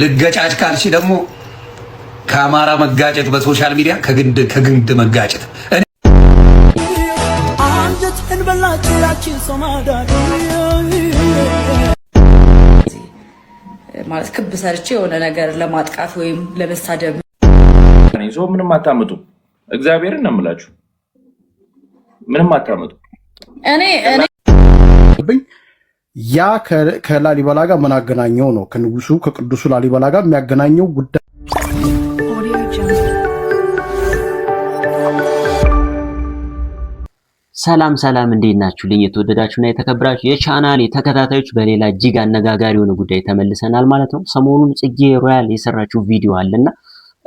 ልገጫጭ ካልሽ ደግሞ ከአማራ መጋጨት በሶሻል ሚዲያ ከግንድ መጋጨት ማለት ክብ ሰርቼ የሆነ ነገር ለማጥቃት ወይም ለመሳደብ ሰው ምንም አታመጡ። እግዚአብሔርን ነው የምላችሁ፣ ምንም አታመጡ። እኔ ያ ከላሊበላ ጋር ምን አገናኘው ነው? ከንጉሱ ከቅዱሱ ላሊበላ ጋር የሚያገናኘው ጉዳይ ሰላም ሰላም፣ እንዴት ናችሁልኝ? የተወደዳችሁና የተከበራችሁ የቻናሌ ተከታታዮች በሌላ እጅግ አነጋጋሪ የሆነ ጉዳይ ተመልሰናል ማለት ነው። ሰሞኑን ጽጌ ሮያል የሰራችው ቪዲዮ አለና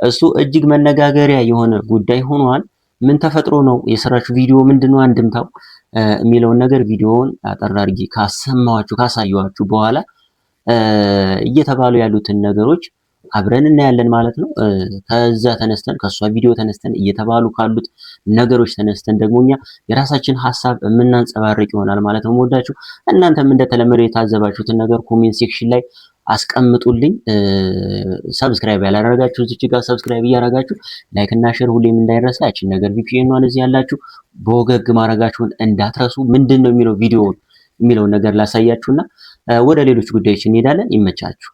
እሱ እጅግ መነጋገሪያ የሆነ ጉዳይ ሆኗል። ምን ተፈጥሮ ነው የሰራችው ቪዲዮ ምንድነው አንድምታው የሚለውን ነገር ቪዲዮውን አጠር አድርጌ ካሳየኋችሁ በኋላ እየተባሉ ያሉትን ነገሮች አብረን እናያለን ማለት ነው። ከዛ ተነስተን ከሷ ቪዲዮ ተነስተን እየተባሉ ካሉት ነገሮች ተነስተን ደግሞ እኛ የራሳችን ሐሳብ የምናንጸባርቅ ይሆናል ማለት ነው። ወዳችሁ እናንተም እንደተለመደው የታዘባችሁትን ነገር ኮሜንት ሴክሽን ላይ አስቀምጡልኝ። ሰብስክራይብ ያላደረጋችሁ እዚህ ጋር ሰብስክራይብ እያደረጋችሁ ላይክ እና ሼር ሁሌም እንዳይረሳ። ያቺን ነገር ቪፒኤን እዚህ ያላችሁ በወገግ ማድረጋችሁን እንዳትረሱ። ምንድነው የሚለው ቪዲዮ የሚለው ነገር ላሳያችሁና ወደ ሌሎች ጉዳዮች እንሄዳለን። ይመቻችሁ።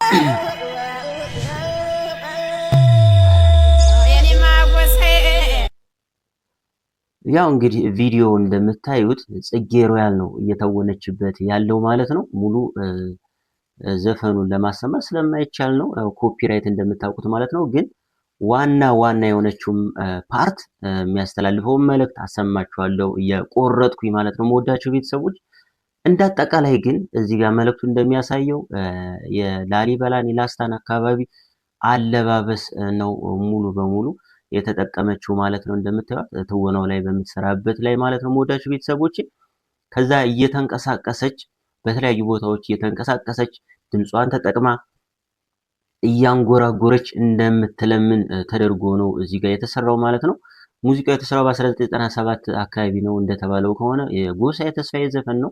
ያው እንግዲህ ቪዲዮ እንደምታዩት ጽጌ ሮያል ነው እየተወነችበት ያለው ማለት ነው። ሙሉ ዘፈኑን ለማሰማት ስለማይቻል ነው ኮፒራይት እንደምታውቁት ማለት ነው። ግን ዋና የሆነችው ፓርት የሚያስተላልፈው መልእክት አሰማችኋለሁ እየቆረጥኩኝ ማለት ነው። መወዳቸው ቤተሰቦች እንዳጠቃላይ ግን እዚህ ጋር መልእክቱ እንደሚያሳየው የላሊበላን የላስታን አካባቢ አለባበስ ነው ሙሉ በሙሉ የተጠቀመችው ማለት ነው። እንደምታዩት ትወናው ላይ በምትሰራበት ላይ ማለት ነው። መወዳችሁ ቤተሰቦች ከዛ እየተንቀሳቀሰች በተለያዩ ቦታዎች እየተንቀሳቀሰች ድምጿን ተጠቅማ እያንጎራጎረች እንደምትለምን ተደርጎ ነው እዚህ ጋር የተሰራው ማለት ነው። ሙዚቃው የተሰራው በ1997 አካባቢ ነው እንደተባለው ከሆነ የጎሳዬ ተስፋዬ ዘፈን ነው።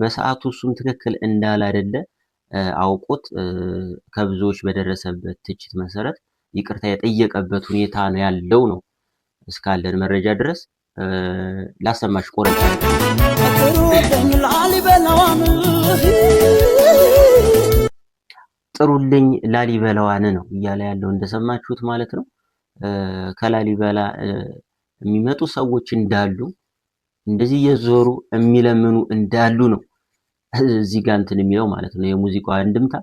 በሰዓቱ እሱም ትክክል እንዳላደለ አውቆት ከብዙዎች በደረሰበት ትችት መሰረት ይቅርታ የጠየቀበት ሁኔታ ነው ያለው ነው እስካለን መረጃ ድረስ። ላሰማሽ ቆረጣ ጥሩልኝ ላሊበላዋን ነው እያለ ያለው እንደሰማችሁት ማለት ነው። ከላሊበላ የሚመጡ ሰዎች እንዳሉ እንደዚህ የዞሩ የሚለምኑ እንዳሉ ነው እዚህ ጋር እንትን የሚለው ማለት ነው። የሙዚቃው አንድምታ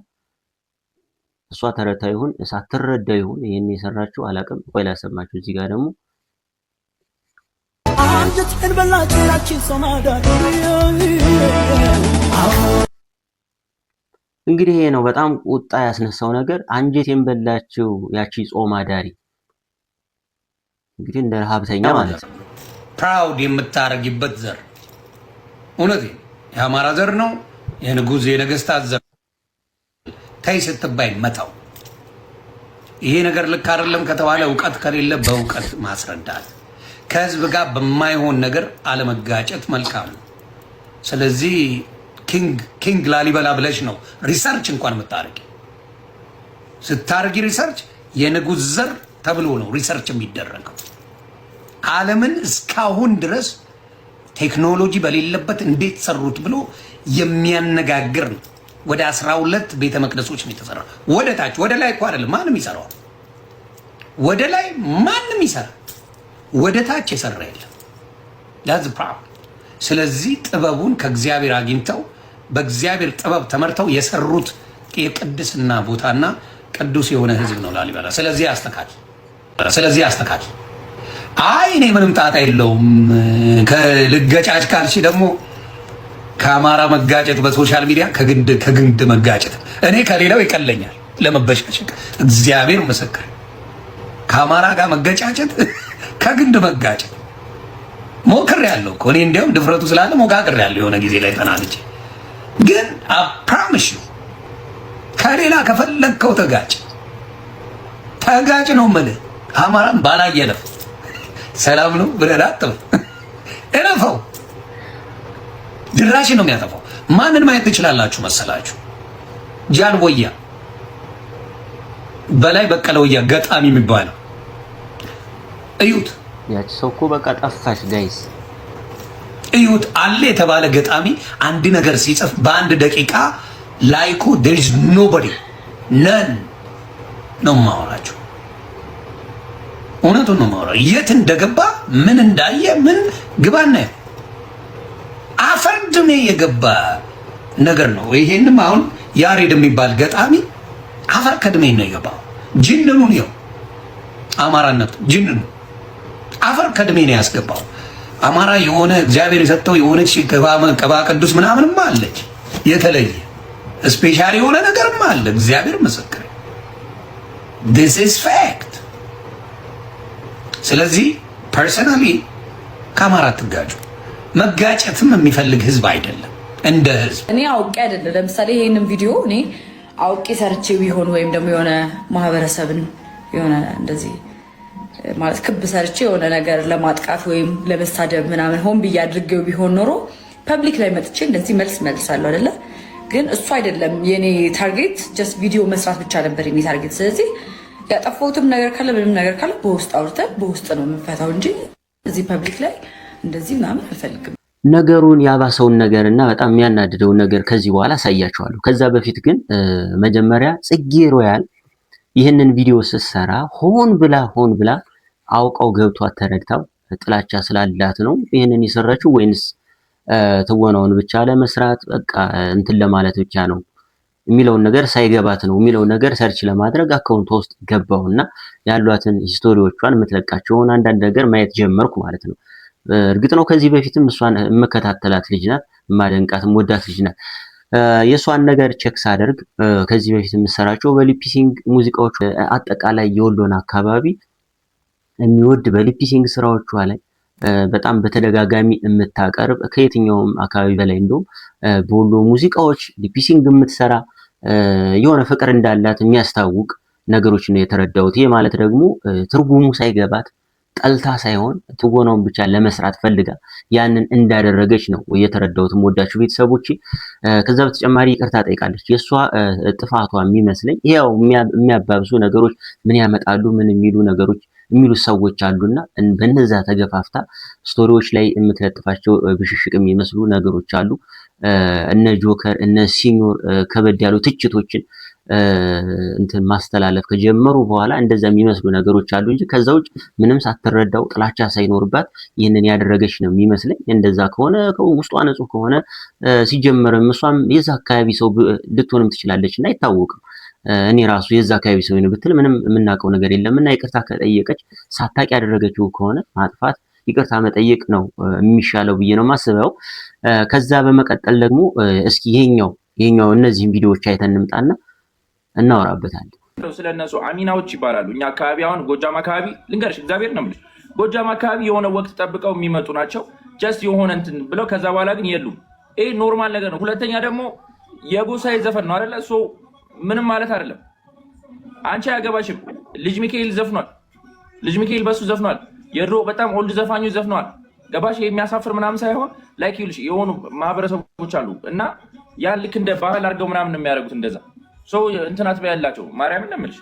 እሷ ተረታ ይሁን ሳትረዳ ይሁን ይሄን የሰራችው አላቅም። ቆይ ላሰማችሁ። እዚህ ጋር ደግሞ እንግዲህ ይሄ ነው በጣም ቁጣ ያስነሳው ነገር። አንጀቴን በላችሁ ያቺ ጾም አዳሪ እንግዲህ እንደ ሀብተኛ ማለት ነው። ፕራውድ የምታረጊበት ዘር እውነት የአማራ ዘር ነው፣ የንጉስ የነገስታት ዘር ታይ ስትባይ መታው። ይሄ ነገር ልክ አይደለም ከተባለ ዕውቀት ከሌለ በዕውቀት ማስረዳት፣ ከህዝብ ጋር በማይሆን ነገር አለመጋጨት መልካም ነው። ስለዚህ ኪንግ ላሊበላ ብለሽ ነው ሪሰርች እንኳን የምታረጊ። ስታረጊ ሪሰርች የንጉስ ዘር ተብሎ ነው ሪሰርች የሚደረገው። ዓለምን እስካሁን ድረስ ቴክኖሎጂ በሌለበት እንዴት ሰሩት ብሎ የሚያነጋግር ነው። ወደ 12 ቤተ መቅደሶች ነው የተሰራው። ወደ ታች ወደ ላይ እኮ አይደለም ማንም ይሰራው። ወደ ላይ ማንም ይሰራ፣ ወደ ታች የሰራ የለም። that's problem። ስለዚህ ጥበቡን ከእግዚአብሔር አግኝተው በእግዚአብሔር ጥበብ ተመርተው የሰሩት የቅድስና ቦታና ቅዱስ የሆነ ህዝብ ነው ላሊበላ። ስለዚህ አስተካክል። አይ እኔ ምንም ጣጣ የለውም ከልገጫጭ ካልሽ ደግሞ ከአማራ መጋጨት በሶሻል ሚዲያ ከግንድ መጋጨት እኔ ከሌላው ይቀለኛል ለመበሻሸቅ። እግዚአብሔር ምስክር፣ ከአማራ ጋር መገጫጨት ከግንድ መጋጨት ሞክሬያለሁ እኮ እኔ። እንዲያውም ድፍረቱ ስላለ ሞካክሬያለሁ የሆነ ጊዜ ላይ ተናንቼ። ግን አፕራምሽ ከሌላ ከፈለግከው ተጋጭ ነው የምልህ። አማራም ባላየለፍ ሰላም ነው ብለህ አትበል፣ እለፈው። ድራሽ ነው የሚያጠፋው። ማንን ማየት ትችላላችሁ መሰላችሁ? ጃን ወያ በላይ በቀለ ወያ ገጣሚ የሚባለው እዩት። ያቺ ሰው እኮ በቃ ጠፋሽ ጋይስ። እዩት አለ የተባለ ገጣሚ አንድ ነገር ሲጽፍ በአንድ ደቂቃ ላይኩ there is nobody none ነው ማወራቸው። እውነቱን ነው ማወራ። የት እንደገባ ምን እንዳየ ምን ግባና አፈርድሜ የገባ ነገር ነው። ይሄንም አሁን ያሬድ የሚባል ገጣሚ አፈር ከድሜ ነው የገባው። ጅንኑ ነው አማራነት ጅንኑ አፈር ከድሜ ነው ያስገባው። አማራ የሆነ እግዚአብሔር የሰጠው የሆነች ቀባ ቅዱስ ምናምንም አለች የተለየ ስፔሻል የሆነ ነገርም አለ። እግዚአብሔር ምስክር this is fact። ስለዚህ ፐርሰናሊ ከአማራ ትጋጩ መጋጨትም የሚፈልግ ህዝብ አይደለም እንደ ህዝብ። እኔ አውቄ አይደለም ለምሳሌ ይሄንን ቪዲዮ እኔ አውቄ ሰርቼ ቢሆን ወይም ደግሞ የሆነ ማህበረሰብን የሆነ እንደዚህ ማለት ክብ ሰርቼ የሆነ ነገር ለማጥቃት ወይም ለመሳደብ ምናምን ሆን ብዬ አድርጌው ቢሆን ኖሮ ፐብሊክ ላይ መጥቼ እንደዚህ መልሳለሁ አይደለ? ግን እሱ አይደለም የኔ ታርጌት። ጀስት ቪዲዮ መስራት ብቻ ነበር የኔ ታርጌት። ስለዚህ ያጠፋሁትም ነገር ካለ ምንም ነገር ካለ በውስጥ አውርተን በውስጥ ነው የምንፈታው እንጂ እዚህ ፐብሊክ ላይ እንደዚህ ምናምን አልፈልግም። ነገሩን ያባሰውን ነገር እና በጣም የሚያናድደውን ነገር ከዚህ በኋላ አሳያችኋለሁ። ከዛ በፊት ግን መጀመሪያ ጽጌ ሮያል ይህንን ቪዲዮ ስትሰራ ሆን ብላ አውቀው ገብቷት ተረድታው ጥላቻ ስላላት ነው ይህንን የሰራችው ወይንስ ትወናውን ብቻ ለመስራት በቃ እንትን ለማለት ብቻ ነው የሚለውን ነገር ሳይገባት ነው የሚለውን ነገር ሰርች ለማድረግ አካውንቷ ውስጥ ገባውና ያሏትን ሂስቶሪዎቿን የምትለቃቸውን አንዳንድ ነገር ማየት ጀመርኩ ማለት ነው። እርግጥ ነው ከዚህ በፊትም እሷን የምከታተላት ልጅ ናት፣ የማደንቃት ወዳት ልጅ ናት። የእሷን ነገር ቼክ ሳደርግ ከዚህ በፊት የምሰራቸው በሊፒሲንግ ሙዚቃዎች አጠቃላይ የወሎን አካባቢ የሚወድ በሊፒሲንግ ስራዎቿ ላይ በጣም በተደጋጋሚ የምታቀርብ ከየትኛውም አካባቢ በላይ እንደውም በወሎ ሙዚቃዎች ሊፒሲንግ የምትሰራ የሆነ ፍቅር እንዳላት የሚያስታውቅ ነገሮች ነው የተረዳሁት። ይሄ ማለት ደግሞ ትርጉሙ ሳይገባት ጠልታ ሳይሆን ትወናውን ብቻ ለመስራት ፈልጋ ያንን እንዳደረገች ነው የተረዳሁት። ወዳችሁ ቤተሰቦች ከዛ በተጨማሪ ይቅርታ ጠይቃለች። የሷ ጥፋቷ የሚመስለኝ ያው የሚያባብሱ ነገሮች ምን ያመጣሉ ምን የሚሉ ነገሮች የሚሉ ሰዎች አሉና በነዛ ተገፋፍታ ስቶሪዎች ላይ የምትለጥፋቸው ብሽሽቅ የሚመስሉ ነገሮች አሉ። እነ ጆከር እነ ሲኒዮር ከበድ ያሉ ትችቶችን እንትን ማስተላለፍ ከጀመሩ በኋላ እንደዛ የሚመስሉ ነገሮች አሉ እንጂ ከዛ ውጭ ምንም ሳትረዳው ጥላቻ ሳይኖርባት ይህንን ያደረገች ነው የሚመስለኝ። እንደዛ ከሆነ ውስጧ ንጹህ ከሆነ ሲጀመርም እሷም የዛ አካባቢ ሰው ልትሆንም ትችላለች እና አይታወቅም። እኔ ራሱ የዛ አካባቢ ሰው ነው ብትል ምንም የምናውቀው ነገር የለም እና ይቅርታ ከጠየቀች ሳታቂ ያደረገችው ከሆነ ማጥፋት ይቅርታ መጠየቅ ነው የሚሻለው ብዬ ነው ማስበው። ከዛ በመቀጠል ደግሞ እስኪ ይሄኛው እነዚህን ቪዲዮዎች አይተን እንምጣና እናወራበታለን። ስለነሱ አሚናዎች ይባላሉ። እኛ አካባቢ አሁን ጎጃም አካባቢ ልንገርሽ፣ እግዚአብሔር ነው የምልሽ፣ ጎጃም አካባቢ የሆነ ወቅት ጠብቀው የሚመጡ ናቸው። ጀስት የሆነ እንትን ብለው ከዛ በኋላ ግን የሉም። ይሄ ኖርማል ነገር ነው። ሁለተኛ ደግሞ የጎሳዬ ዘፈን ነው አይደለ? ምንም ማለት አይደለም። አንቺ አያገባሽም። ልጅ ሚካኤል ዘፍኗል። ልጅ ሚካኤል በሱ ዘፍኗል። የድሮ በጣም ኦልድ ዘፋኞች ዘፍነዋል። ገባሽ? የሚያሳፍር ምናምን ሳይሆን ላይክ ይልሽ የሆኑ ማህበረሰቦች አሉ እና ያን ልክ እንደ ባህል አድርገው ምናምን ነው የሚያደርጉት። እንደዛ ሰው እንትናት ያላቸው ማርያምን ነው የምልሽ።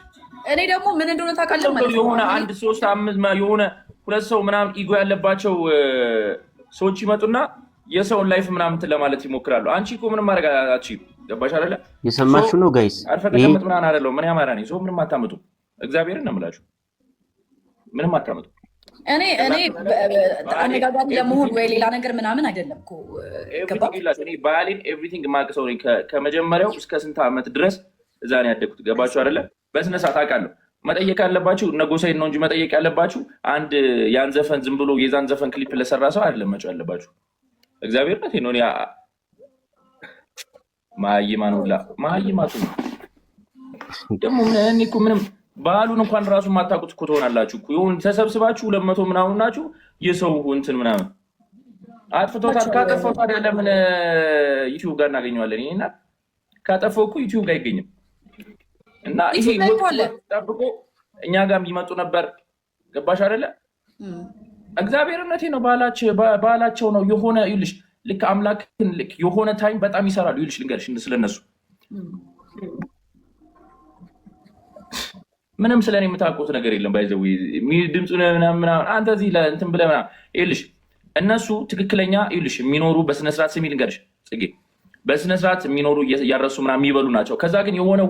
እኔ ደግሞ ምን እንደሆነ ታውቃለህ ማለት ነው የሆነ አንድ 3-5 የሆነ 2 ሰው ምናምን ኢጎ ያለባቸው ሰዎች ይመጡና የሰውን ላይፍ ምናምን ለማለት ይሞክራሉ። አንቺ እኮ ምንም ማድረግ አትችይም። ገባሽ አይደለ? የሰማችሁ ነው ጋይስ። አርፈ ተቀመጥ ምናምን አይደለም። ምን ያማራ ነኝ ሰው ምንም አታመጡ። እግዚአብሔርን ነው የምላችሁ ምንም አታመጡ። እኔ አነጋጋሪ ለመሆን ወይ ሌላ ነገር ምናምን አይደለም እኮ እኔ ባህሌን ኤቭሪቲንግ ማቅ ሰው ነኝ። ከመጀመሪያው እስከ ስንት ዓመት ድረስ እዛ ነው ያደግኩት። ገባችሁ አይደለ? በስነ ስርዓት አውቃለሁ። መጠየቅ ያለባችሁ ነጎሳይን ነው እንጂ መጠየቅ ያለባችሁ አንድ ያን ዘፈን ዝም ብሎ የዛን ዘፈን ክሊፕ ለሰራ ሰው አይደለም መጫ ያለባችሁ። እግዚአብሔር ነው ነው ማይማኑላ ማይማቱ ደግሞ እኔ እኮ ምንም ባህሉን እንኳን ራሱ ማታውቁት እኮ ትሆናላችሁ እኮ ይሁን ተሰብስባችሁ 200 ምናምን ናችሁ የሰው እንትን ምናምን አጥፍቶታል። ካጠፋው ታዲያ ለምን ዩቲዩብ ጋር እናገኘዋለን? ይሄና ካጠፋው እኮ ዩቲዩብ ጋር አይገኝም። እና ይሄ ጠብቆ እኛ ጋር ይመጡ ነበር። ገባሽ አይደለ? እግዚአብሔርነቴ ነው ባህላቸው ነው የሆነ ይልሽ ልክ አምላክን ልክ የሆነ ታይም በጣም ይሰራሉ ይልሽ ልንገርሽ ስለነሱ ምንም ስለኔ የምታውቁት ነገር የለም። ባይዘው ድምፁ ምናምን አንተ እዚህ እንትን ብለህ ምናምን ይኸውልሽ፣ እነሱ ትክክለኛ ይኸውልሽ የሚኖሩ በስነስርዓት ስሚ ልንገርሽ ጽጌ፣ በስነስርዓት የሚኖሩ እያረሱ ምናምን የሚበሉ ናቸው። ከዛ ግን የሆነ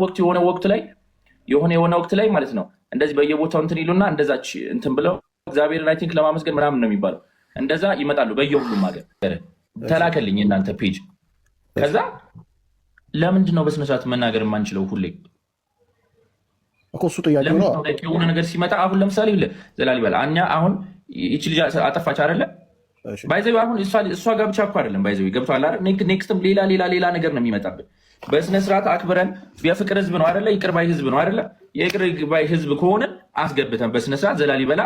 ወቅት ላይ ማለት ነው እንደዚህ በየቦታው እንትን ይሉና እንደዛች እንትን ብለው እግዚአብሔርን አይ ቲንክ ለማመስገን ምናምን ነው የሚባለው። እንደዛ ይመጣሉ በየሁሉም ሀገር። ተላከልኝ እናንተ ፔጅ። ከዛ ለምንድን ነው በስነስርዓት መናገር የማንችለው ሁሌ? እሱ ጥያቄ ነው። የሆነ ነገር ሲመጣ አሁን ለምሳሌ ዘላሊበላ እኛ አሁን ይቺ ልጅ አጠፋች አይደለ? ባይዘዊ አሁን እሷ ጋር ብቻ እኮ አይደለም ባይዘዊ ገብቶሃል አይደል? ኔክስትም ሌላ ነገር ነው የሚመጣብን። በስነስርዓት አክብረን የፍቅር ህዝብ ነው አይደለ? ይቅር ባይ ህዝብ ነው አይደለ? የይቅር ባይ ህዝብ ከሆነ አስገብተን በስነስርዓት ዘላሊበላ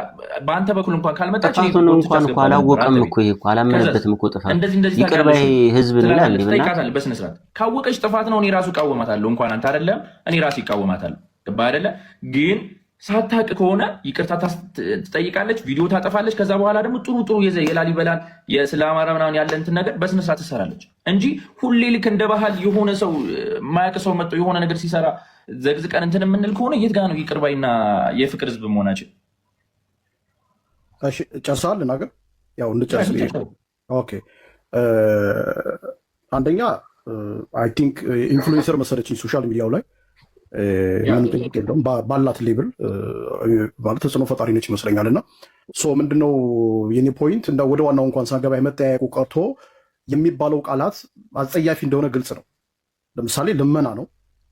በአንተ በኩል እንኳን ካልመጣች እንኳን አላወቀም እኮ ይሄ እኮ አላመነበትም እኮ ጥፋት ይቅር ባይ ህዝብ ይላል። በስነስርዓት ካወቀች ጥፋት ነው እኔ ራሱ እቃወማታለሁ። እንኳን አንተ አይደለም እኔ ራሱ ይቃወማታለሁ። ገባ አይደለ? ግን ሳታቅ ከሆነ ይቅርታ ትጠይቃለች፣ ቪዲዮ ታጠፋለች። ከዛ በኋላ ደግሞ ጥሩ የላሊበላን የስለ አማራ ምናምን ያለ እንትን ነገር በስነስርዓት ትሰራለች እንጂ ሁሌ ልክ እንደ ባህል የሆነ ሰው የማያውቅ ሰው መጥቶ የሆነ ነገር ሲሰራ ዘግዝቀን እንትን የምንል ከሆነ የት ጋ ነው ይቅር ባይና የፍቅር ህዝብ መሆናችን? ጨርሰሃል ልናገር? ያው እንድጨርስ። ኦኬ አንደኛ አይ ቲንክ ኢንፍሉዌንሰር መሰለችኝ ሶሻል ሚዲያው ላይ ምንም ጥያቄ የለውም። ባላት ሌብል ማለት ተጽዕኖ ፈጣሪ ነች ይመስለኛል። እና ምንድነው የኔ ፖይንት እንደ ወደ ዋናው እንኳን ሳንገባ የመጠያየቁ ቀርቶ የሚባለው ቃላት አጸያፊ እንደሆነ ግልጽ ነው። ለምሳሌ ልመና ነው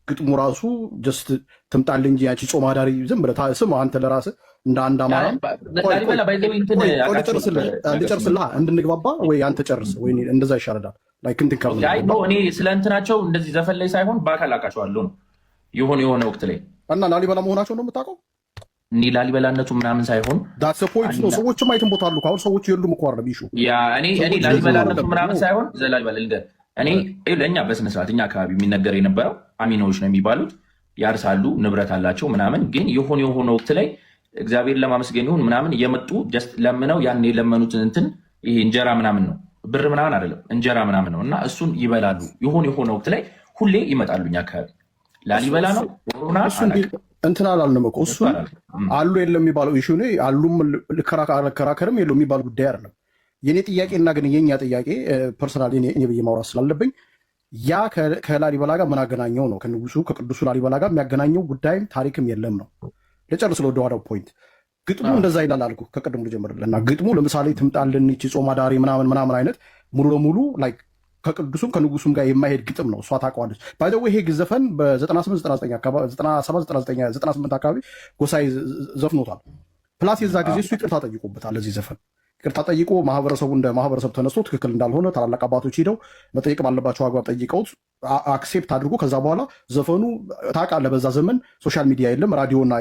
ግጥሙ ራሱ ጀስት ትምጣልህ እንጂ ያቺ ጾም አዳሪ ዝም ብለህ ስም አንተ ለራስህ እንደ አንድ አማራ ልጨርስልህ እንድንግባባ ወይ አንተ ጨርስ ወይ እንደዛ ይሻለዳል። ላይክ እንትን እኔ ስለ እንትናቸው እንደዚህ ዘፈን ላይ ሳይሆን በአካል አውቃቸዋለሁ ነው የሆነ ወቅት ላይ እና ላሊበላ መሆናቸው ነው የምታውቀው። እኔ ላሊበላነቱ ምናምን ሳይሆን ዳትስ ፖይንት ነው። ሰዎችም አይተን ቦታ አሉ። አሁን ሰዎች የሉም እኮ አይደለም ይሹ እኔ ላሊበላነቱ ምናምን ሳይሆን ዘላሊበላ ልንገር እኔ ለእኛ በስነስርዓት እኛ አካባቢ የሚነገር የነበረው አሚናዎች ነው የሚባሉት፣ ያርሳሉ፣ ንብረት አላቸው ምናምን። ግን የሆነ ወቅት ላይ እግዚአብሔር ለማመስገን ይሁን ምናምን እየመጡ ጀስት ለምነው ያን የለመኑትን እንትን ይሄ እንጀራ ምናምን ነው ብር ምናምን አይደለም እንጀራ ምናምን ነው እና እሱን ይበላሉ። የሆነ ወቅት ላይ ሁሌ ይመጣሉ እኛ አካባቢ ላሊበላ ነው እንትን አላልንም እኮ እሱ አሉ የለም የሚባለው ኢሹ ነው። አሉም ልከራከርም የለው የሚባል ጉዳይ አይደለም። የኔ ጥያቄ እና ግን የኛ ጥያቄ ፐርሰናል እኔ ብዬ ማውራት ስላለብኝ ያ ከላሊበላ ጋር ምን አገናኘው ነው? ከንጉሱ ከቅዱሱ ላሊበላ ጋር የሚያገናኘው ጉዳይም ታሪክም የለም ነው። ልጨርስ ወደ ዋናው ፖይንት። ግጥሙ እንደዛ ይላል አልኩ። ከቅድሙ ልጀምርልና ግጥሙ ለምሳሌ ትምጣልን ይቺ ጾም አዳሪ ምናምን አይነት ሙሉ ለሙሉ ላይክ ከቅዱሱም ከንጉሱም ጋር የማይሄድ ግጥም ነው። እሷ ታውቀዋለች። ባይ ዘ ወይ ይሄ ዘፈን በ98 አካባቢ ጎሳዬ ዘፍኖታል። ፕላስ የዛ ጊዜ እሱ ይቅርታ ጠይቆበታል። ለዚህ ዘፈን ይቅርታ ጠይቆ ማህበረሰቡ እንደ ማህበረሰብ ተነስቶ ትክክል እንዳልሆነ ታላላቅ አባቶች ሄደው መጠየቅ ባለባቸው አግባብ ጠይቀውት አክሴፕት አድርጎ ከዛ በኋላ ዘፈኑ ታውቃለህ፣ በዛ ዘመን ሶሻል ሚዲያ የለም፣ ራዲዮና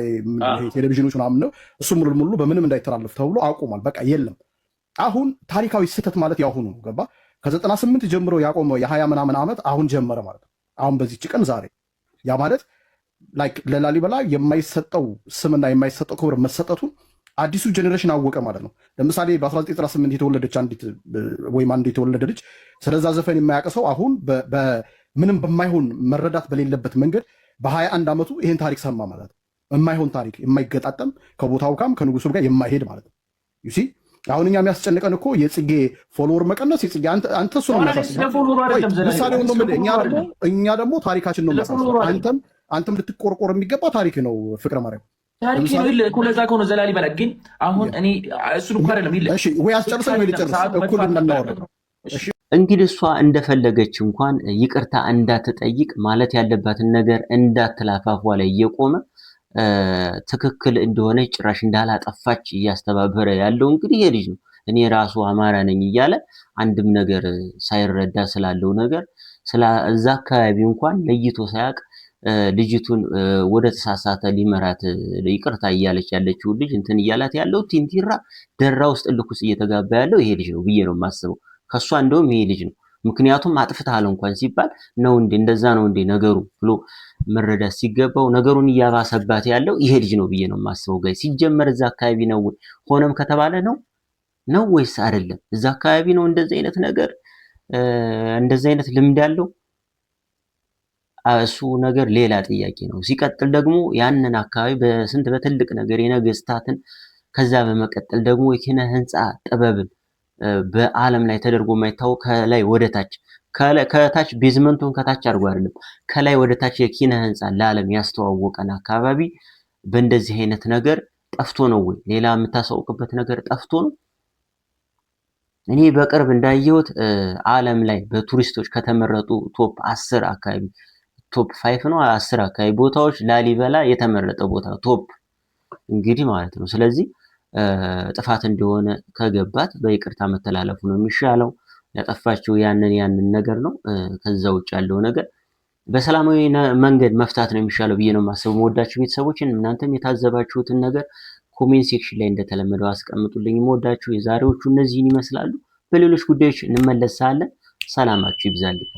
ቴሌቪዥኖች ምናምን ነው። እሱ ሙሉ በምንም እንዳይተላለፍ ተብሎ አቁሟል። በቃ የለም። አሁን ታሪካዊ ስህተት ማለት ያሁኑ ነው። ገባ ከ98 ጀምሮ ያቆመው የ20 ምናምን ዓመት አሁን ጀመረ ማለት ነው። አሁን በዚች ቀን ዛሬ ያ ማለት ላይክ ለላሊበላ የማይሰጠው ስምና የማይሰጠው ክብር መሰጠቱን አዲሱ ጀኔሬሽን አወቀ ማለት ነው። ለምሳሌ በ1998 የተወለደች አንዲት ወይም አንድ የተወለደ ልጅ ስለዛ ዘፈን የማያውቅ ሰው አሁን ምንም በማይሆን መረዳት በሌለበት መንገድ በ21 ዓመቱ ይሄን ታሪክ ሰማ ማለት ነው። የማይሆን ታሪክ የማይገጣጠም ከቦታው ጋም ከንጉሱ ጋር የማይሄድ ማለት ነው። ዩሲ አሁን እኛ የሚያስጨንቀን እኮ የጽጌ ፎሎወር መቀነስ። የጽጌ አንተ እሱ ነው የሚያሳስበው። እኛ ደግሞ ታሪካችን ነው የሚያሳስበው። አንተም ልትቆርቆር የሚገባ ታሪክ ነው። ፍቅረ ማርያም ታሪክ ነው። ለዛ ከሆነ ዘላሊበላ ግን አሁን እኔ እሱን እኮ አይደለም ወይ አስጨርሰኝ ወይ ልጨርስ እኩል እናናወራ። እንግዲህ እሷ እንደፈለገች እንኳን ይቅርታ እንዳትጠይቅ ማለት ያለባትን ነገር እንዳትላፋፏ ላይ እየቆመ ትክክል እንደሆነ ጭራሽ እንዳላጠፋች እያስተባበረ ያለው እንግዲህ ይሄ ልጅ ነው። እኔ ራሱ አማራ ነኝ እያለ አንድም ነገር ሳይረዳ ስላለው ነገር እዛ አካባቢ እንኳን ለይቶ ሳያውቅ ልጅቱን ወደ ተሳሳተ ሊመራት ይቅርታ እያለች ያለችው ልጅ እንትን እያላት ያለው ቲንቲራ ደራ ውስጥ ልኩስ እየተጋባ ያለው ይሄ ልጅ ነው ብዬ ነው የማስበው። ከሷ እንደውም ይሄ ልጅ ነው። ምክንያቱም አጥፍተሃል እንኳን ሲባል ነው እንዴ እንደዛ ነው እንዴ ነገሩ ብሎ መረዳት ሲገባው ነገሩን እያባሰባት ያለው ይሄ ልጅ ነው ብዬ ነው የማስበው። ጋይ ሲጀመር እዛ አካባቢ ነው ሆነም ከተባለ ነው ወይስ አይደለም? እዛ አካባቢ ነው እንደዚህ አይነት ነገር እንደዚህ አይነት ልምድ ያለው እሱ ነገር ሌላ ጥያቄ ነው። ሲቀጥል ደግሞ ያንን አካባቢ በስንት በትልቅ ነገር የነገስታትን ከዛ በመቀጠል ደግሞ የኪነ ህንፃ ጥበብን በዓለም ላይ ተደርጎ የማይታወቅ ከላይ ወደ ታች ከታች ቤዝመንቱን ከታች አድርጎ አይደለም ከላይ ወደ ታች የኪነ ህንፃ ለዓለም ያስተዋወቀን አካባቢ በእንደዚህ አይነት ነገር ጠፍቶ ነው ወይ? ሌላ የምታሳውቅበት ነገር ጠፍቶ ነው? እኔ በቅርብ እንዳየሁት ዓለም ላይ በቱሪስቶች ከተመረጡ ቶፕ 10 አካባቢ ቶፕ 5 ነው 10 አካባቢ ቦታዎች ላሊበላ የተመረጠ ቦታ ቶፕ እንግዲህ ማለት ነው። ስለዚህ ጥፋት እንደሆነ ከገባት በይቅርታ መተላለፉ ነው የሚሻለው። ያጠፋችው ያንን ነገር ነው። ከዛ ውጭ ያለው ነገር በሰላማዊ መንገድ መፍታት ነው የሚሻለው ብዬ ነው የማስበው። መወዳችሁ ቤተሰቦችን እናንተም የታዘባችሁትን ነገር ኮሜንት ሴክሽን ላይ እንደተለመደው አስቀምጡልኝ። መወዳችሁ የዛሬዎቹ እነዚህን ይመስላሉ። በሌሎች ጉዳዮች እንመለሳለን። ሰላማችሁ ይብዛልኝ።